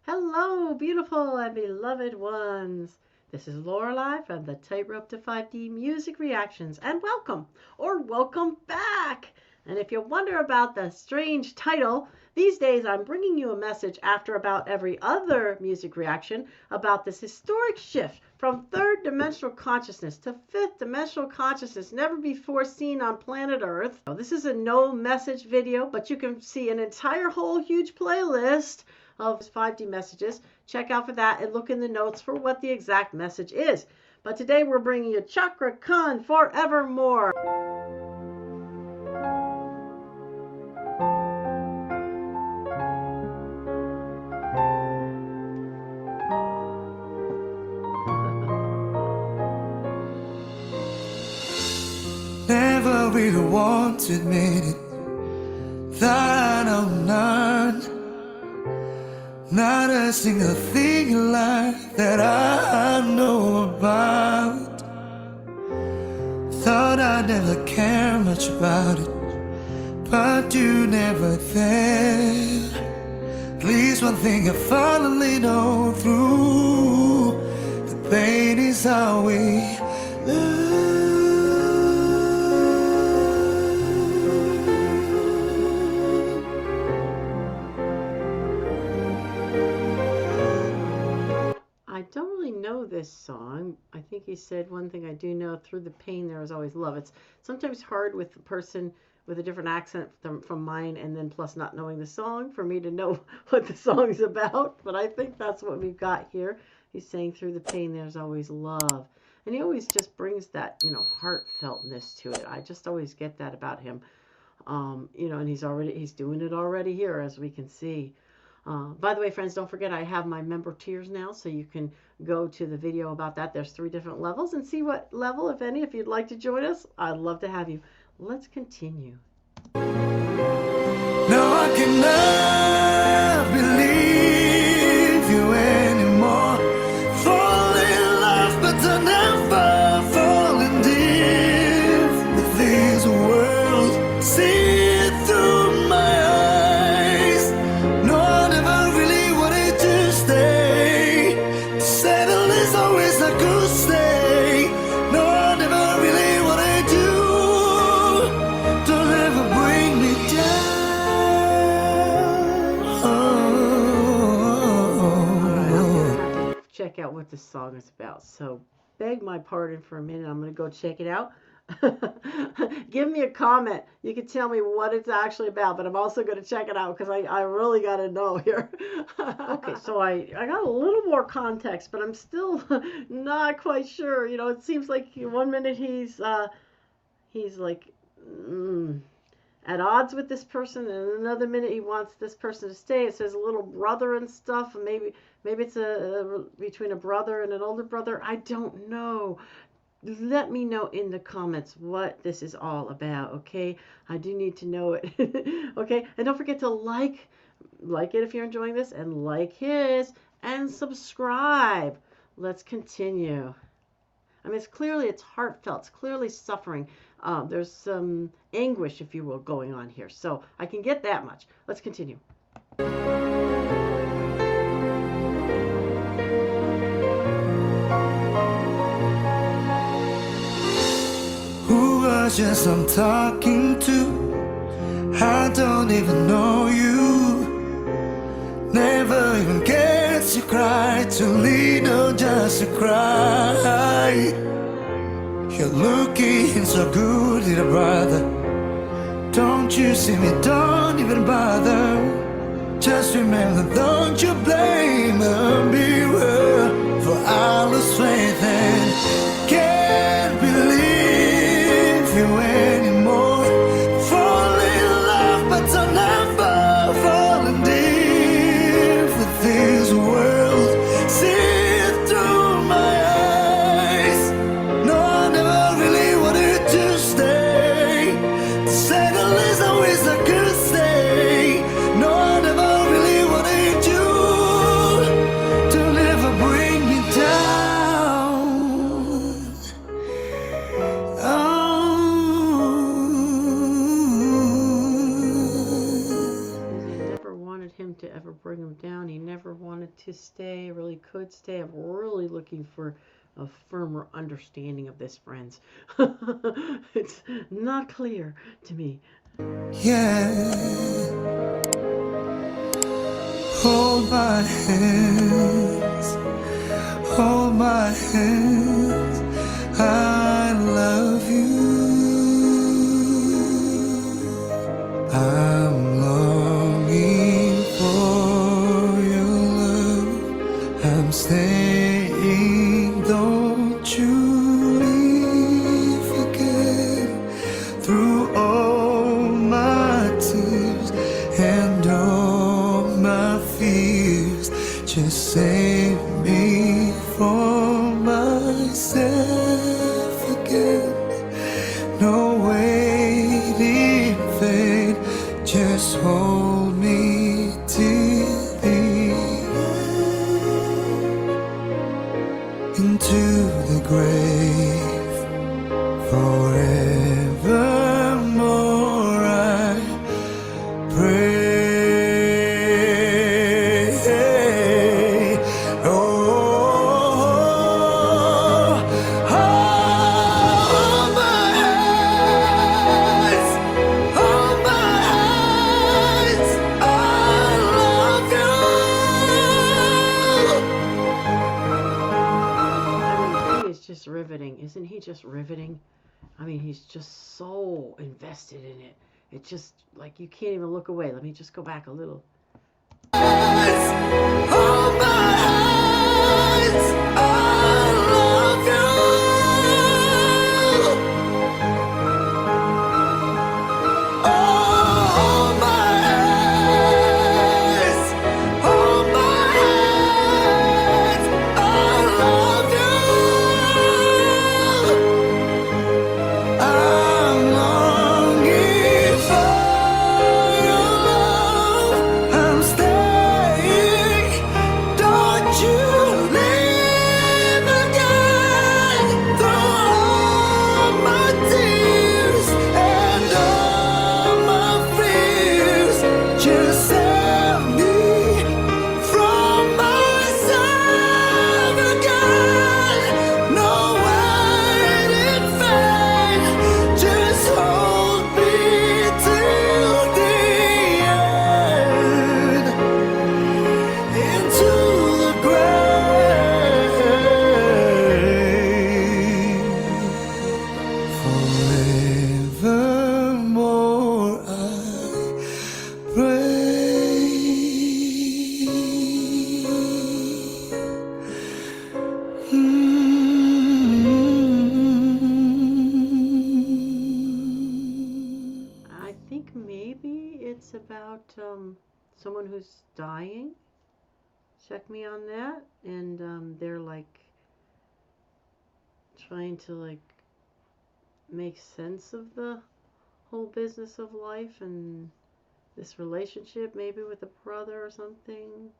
Hello, beautiful and beloved ones. This is Lorelei from the Tightrope to 5D Music Reactions, and welcome or welcome back. And if you wonder about the strange title, these days I'm bringing you a message after about every other music reaction about this historic shift from third dimensional consciousness to fifth dimensional consciousness never before seen on planet Earth. Now, this is a no message video, but you can see an entire whole huge playlist of 5D messages. Check out for that and look in the notes for what the exact message is. But today we're bringing you Cakra Khan Forevermore. Never really want to admit it, that I know none. Not a single thing in life that I know about. Thought I'd never care much about it, but you never there. At least one thing I finally know through the pain is how we love. I don't really know this song. I think he said one thing I do know: through the pain there is always love. It's sometimes hard with a person with a different accent from mine, and then plus not knowing the song, for me to know what the song's about. But I think that's what we've got here. He's saying through the pain there's always love. And he always just brings that, heartfeltness to it. I just always get that about him. And he's doing it already here, as we can see. By the way, friends, don't forget I have my member tiers now, so you can go to the video about that. There's 3 different levels, and see what level, if any, if you'd like to join us. I'd love to have you. Let's continue. No, I cannot believe you anymore. Fall in love, but I never fall in deep with this world. See it through my eyes. No, I never really wanted to stay. To settle is always a good stay. No, I never really wanted to. Don't ever bring me down. Check out what this song is about. So beg my pardon for a minute. I'm going to go check it out. Give me a comment. You can tell me what it's actually about, but I'm also going to check it out because I really got to know here. Okay, so I got a little more context, but I'm still not quite sure. It seems like one minute he's like at odds with this person, and another minute he wants this person to stay. It says a little brother and stuff. Maybe it's between a brother and an older brother. I don't know. Let me know in the comments what this is all about, okay? I do need to know it. Okay, and don't forget to like it if you're enjoying this, and like his, and subscribe. Let's continue. I mean, it's heartfelt. It's clearly suffering. There's some anguish, if you will, going on here. So I can get that much. Let's continue. Who was just I'm talking to? I don't even know you. Never even gets to cry, too little just to cry. You're looking so good, little brother. Don't you see me? Don't even bother. Just remember, don't you blame me for I lost faith and can't believe you anymore. Fall in love, but I'll never fall in deep with this world. See it through my eyes. No, I never really wanted to stay. To settle is always a good stay. No, I never really wanted you to never bring me down. Oh. to stay, I really could stay. I'm really looking for a firmer understanding of this, friends. It's not clear to me. Yeah, hold my hands, hold my hands. I love you. I'm longing for your love. I'm staying, don't you leave again. Through all my tears and all my fears, just save me from myself again. No waiting vain, just hold me till the end. Into the grave, forevermore I pray. Oh, hold my hands, hold my hands. I love you. I mean, he is just riveting. Isn't he just riveting? I mean, he's just so invested in it. It just, like, you can't even look away. Let me just go back a little. Hold my hands, I love you. Oh, hold my hands, hold my hands, I love you. I'm longing for your love. I'm staying, don't you leave again. Through all my tears and all my fears, just save me from myself again. No waiting vain, just hold me till the end. Into the grave, forevermore I pray. I think maybe it's about someone who's dying. Check me on that. And they're like trying to like make sense of the whole business of life and this relationship, maybe with a brother or something.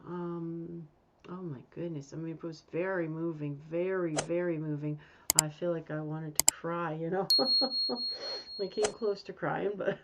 Um, oh my goodness. I mean, it was very moving, very, very moving. I feel like I wanted to cry, you know. I came close to crying, but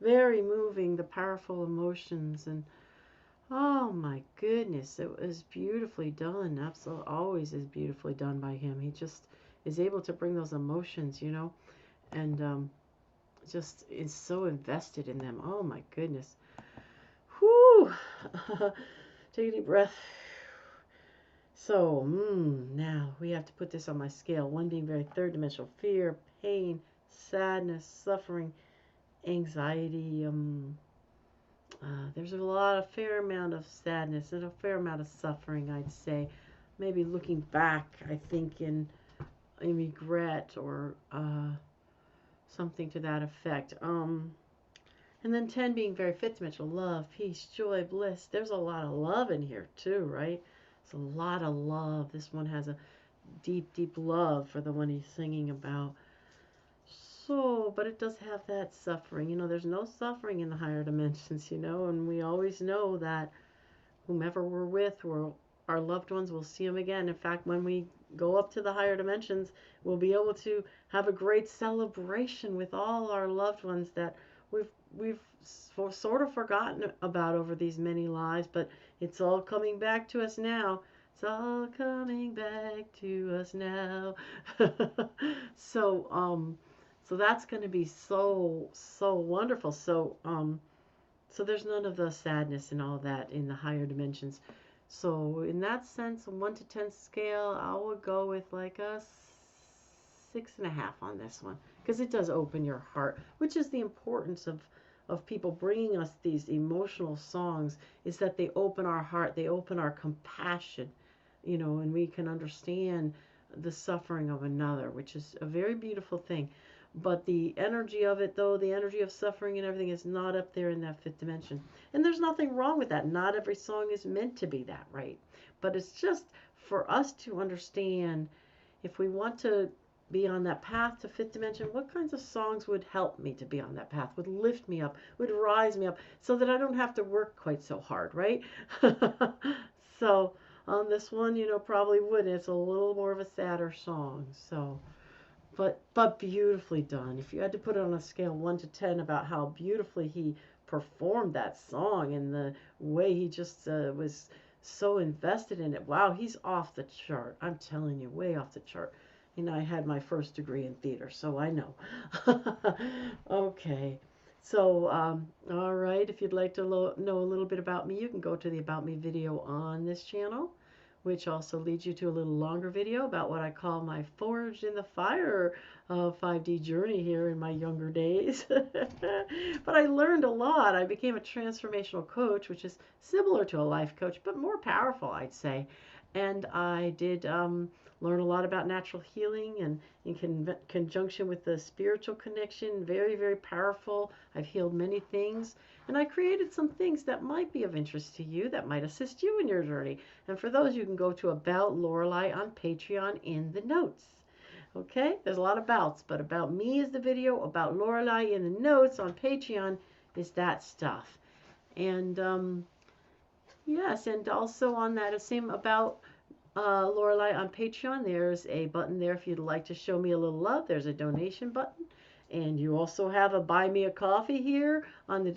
very moving, the powerful emotions. And oh my goodness, it was beautifully done. Absolutely, always is beautifully done by him. He just is able to bring those emotions, you know, and just is so invested in them. Oh my goodness. Whew. Take a deep breath. So, now we have to put this on my scale. One being very third dimensional: fear, pain, sadness, suffering, anxiety. There's a fair amount of sadness and a fair amount of suffering, I'd say. Maybe looking back, I think in regret or something to that effect. And then 10 being very fifth dimensional: love, peace, joy, bliss. There's a lot of love in here too, right? It's a lot of love. This one has a deep, deep love for the one he's singing about. So, but it does have that suffering. You know, there's no suffering in the higher dimensions, you know, and we always know that whomever we're with or our loved ones, will see them again. In fact, when we go up to the higher dimensions, we'll be able to have a great celebration with all our loved ones that we've sort of forgotten about over these many lives, but it's all coming back to us now. It's all coming back to us now. so so that's going to be so wonderful. So there's none of the sadness and all that in the higher dimensions. So in that sense, a 1 to 10 scale, I would go with like a 6.5 on this one, because it does open your heart, which is the importance of people bringing us these emotional songs, is that they open our heart, they open our compassion, and we can understand the suffering of another, which is a very beautiful thing. But the energy of it, though, the energy of suffering and everything is not up there in that fifth dimension. And there's nothing wrong with that. Not every song is meant to be that, right? But it's just for us to understand, if we want to be on that path to fifth dimension, what kinds of songs would help me to be on that path, would lift me up, would rise me up, so that I don't have to work quite so hard, right? So on this one, probably wouldn't. It's a little more of a sadder song. So, but beautifully done. If you had to put it on a scale 1 to 10 about how beautifully he performed that song and the way he just was so invested in it, wow, he's off the chart. I'm telling you, way off the chart. I had my first degree in theater, so I know. Okay. So, all right, if you'd like to know a little bit about me, you can go to the About Me video on this channel, which also leads you to a little longer video about what I call my Forged in the Fire 5D journey here in my younger days. But I learned a lot. I became a transformational coach, which is similar to a life coach, but more powerful, I'd say. And I did learn a lot about natural healing, and in conjunction with the spiritual connection, very, very powerful. I've healed many things. And I created some things that might be of interest to you, that might assist you in your journey. And for those, you can go to About Lorelei on Patreon in the notes. Okay, there's a lot of abouts, but About Me is the video. About Lorelei in the notes on Patreon is that stuff. And yes, and also on that same About Lorelei on Patreon, there's a button there if you'd like to show me a little love. There's a donation button. And you also have a Buy Me a Coffee here on the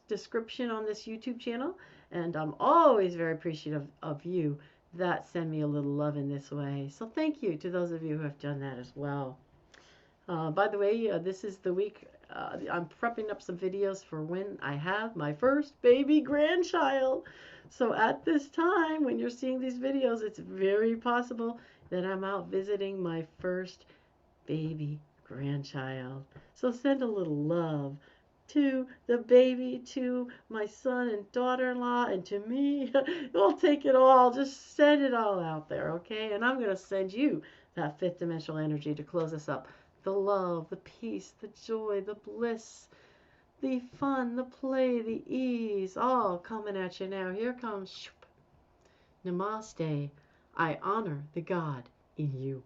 description on this YouTube channel. And I'm always very appreciative of you that send me a little love in this way. So thank you to those of you who have done that as well. By the way, this is the week I'm prepping up some videos for when I have my first baby grandchild. So at this time, when you're seeing these videos, it's very possible that I'm out visiting my first baby grandchild. So send a little love to the baby, to my son and daughter-in-law, and to me. We'll take it all. Just send it all out there, okay? And I'm going to send you that fifth dimensional energy to close us up. The love, the peace, the joy, the bliss, the fun, the play, the ease, all coming at you now. Here comes Namaste. I honor the God in you.